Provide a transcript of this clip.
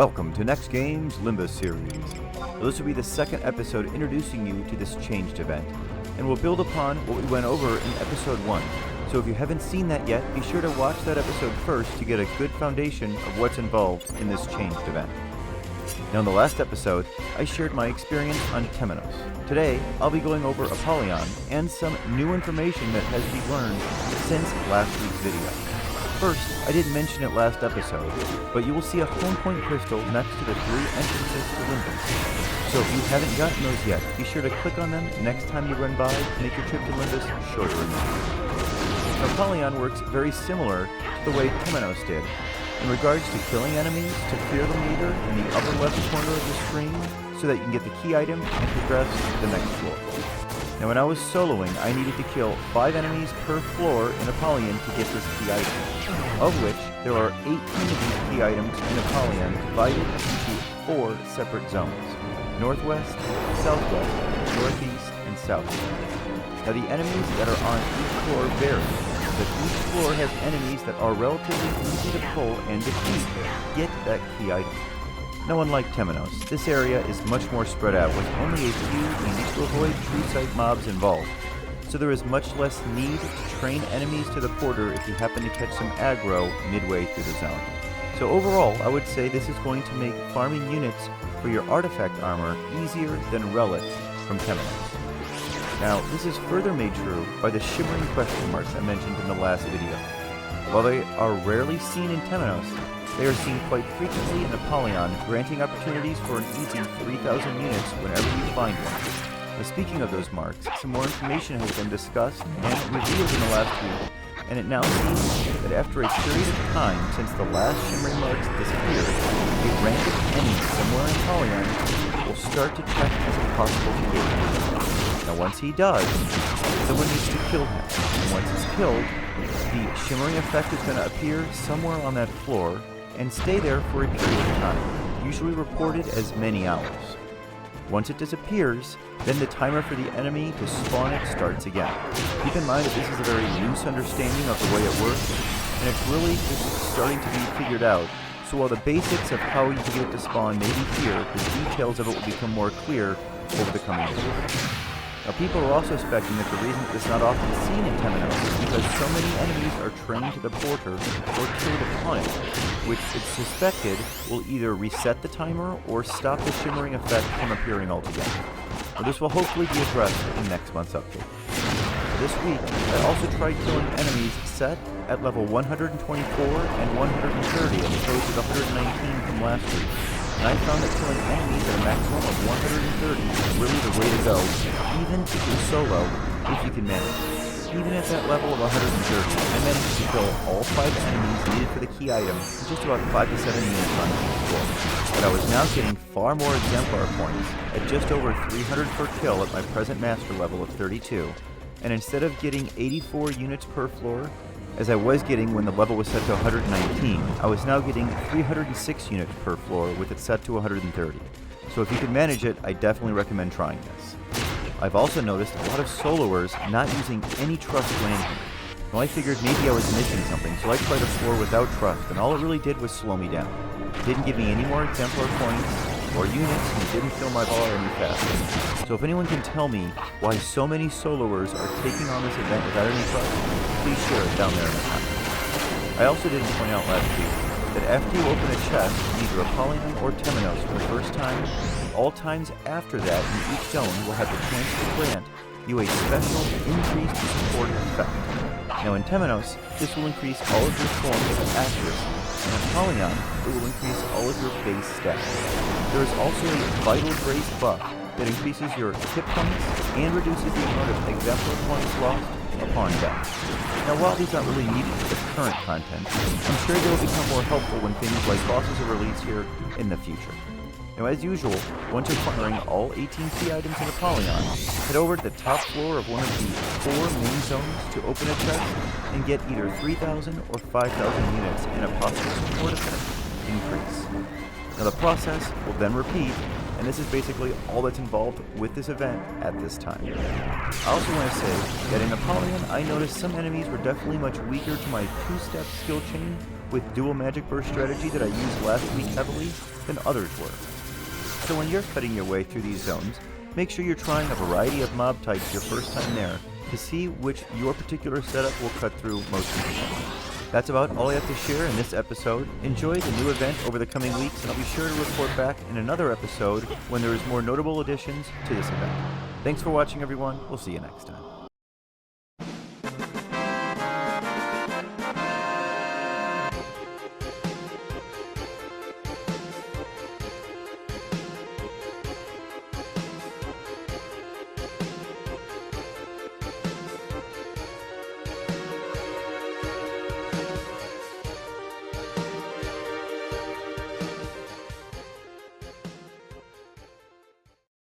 Welcome to NEXTGames Limbus series. This will be the second episode introducing you to this changed event, and we'll build upon what we went over in episode 1. So if you haven't seen that yet, be sure to watch that episode first to get a good foundation of what's involved in this changed event. Now in the last episode, I shared my experience on Temenos. Today, I'll be going over Apollyon and some new information that has been learned since last week's video. First, I didn't mention it last episode, but you will see a home point crystal next to the 3 entrances to Limbus. So if you haven't gotten those yet, be sure to click on them next time you run by to make your trip to Limbus shorter enough. Apollyon works very similar to the way Temenos did, in regards to killing enemies to clear the meter in the upper left corner of the screen so that you can get the key item and progress to the next floor. Now when I was soloing, I needed to kill 5 enemies per floor in Apollyon to get this key item, of which there are 18 of these key items in Apollyon divided into 4 separate zones: northwest, southwest, northeast, and southeast. Now the enemies that are on each floor vary, but each floor has enemies that are relatively easy to pull and defeat to get that key item. Now unlike Temenos, this area is much more spread out with only a few easy to avoid true sight mobs involved, so there is much less need to train enemies to the porter if you happen to catch some aggro midway through the zone. So overall, I would say this is going to make farming units for your artifact armor easier than relics from Temenos. Now, this is further made true by the shimmering question marks I mentioned in the last video. While they are rarely seen in Temenos, they are seen quite frequently in Apollyon, granting opportunities for an easy 3,000 units whenever you find one. Now, speaking of those marks, some more information has been discussed and revealed in the last week, and it now seems that after a period of time since the last shimmering marks disappeared, a random enemy somewhere in Apollyon will start to check as a possible target. Now once he does, someone needs to kill him, and once he's killed, the shimmering effect is going to appear somewhere on that floor and stay there for a period of time, usually reported as many hours. Once it disappears, then the timer for the enemy to spawn it starts again. Keep in mind that this is a very loose understanding of the way it works, and it's really just starting to be figured out. So while the basics of how you can get it to spawn may be here, the details of it will become more clear over the coming days. Now people are also suspecting that the reason it's not often seen in Temenos is because so many enemies are trained to the porter or killed upon it, which it's suspected will either reset the timer or stop the shimmering effect from appearing altogether. Now this will hopefully be addressed in next month's update. This week, I also tried killing enemies set at level 124 and 130 as opposed to the 119 from last week. And I found that killing enemies at a maximum of 130 is really the way to go, even if you're solo, if you can manage. Even at that level of 130, I managed to kill all 5 enemies needed for the key item in just about 5 to 7 minutes on each floor. But I was now getting far more exemplar points at just over 300 per kill at my present master level of 32, and instead of getting 84 units per floor, as I was getting when the level was set to 119, I was now getting 306 units per floor with it set to 130. So if you can manage it, I definitely recommend trying this. I've also noticed a lot of soloers not using any trust landing. Well, I figured maybe I was missing something, so I tried a floor without trust, and all it really did was slow me down. It didn't give me any more exemplar points or units, and it didn't fill my bar any faster. So if anyone can tell me why so many soloers are taking on this event without any trust, please share it down there in the comments. I also didn't point out last week that after you open a chest in either Apollyon or Temenos for the first time, all times after that in each zone will have the chance to grant you a special increased support effect. Now in Temenos, this will increase all of your forms of accuracy, and in Apollyon, it will increase all of your base stats. There is also a vital grace buff that increases your hit points and reduces the amount of exemplar points lost upon death. Now while these aren't really needed for the current content, I'm sure they will become more helpful when things like bosses are released here in the future. Now as usual, once acquiring all 18 key items in Apollyon, head over to the top floor of one of the 4 main zones to open a chest and get either 3,000 or 5,000 units in a possible support effect increase. Now the process will then repeat, and this is basically all that's involved with this event at this time. I also want to say that in Apollyon I noticed some enemies were definitely much weaker to my 2-step skill chain with dual magic burst strategy that I used last week heavily than others were. So when you're cutting your way through these zones, make sure you're trying a variety of mob types your first time there to see which your particular setup will cut through most efficiently. That's about all I have to share in this episode. Enjoy the new event over the coming weeks, and I'll be sure to report back in another episode when there is more notable additions to this event. Thanks for watching, everyone. We'll see you next time.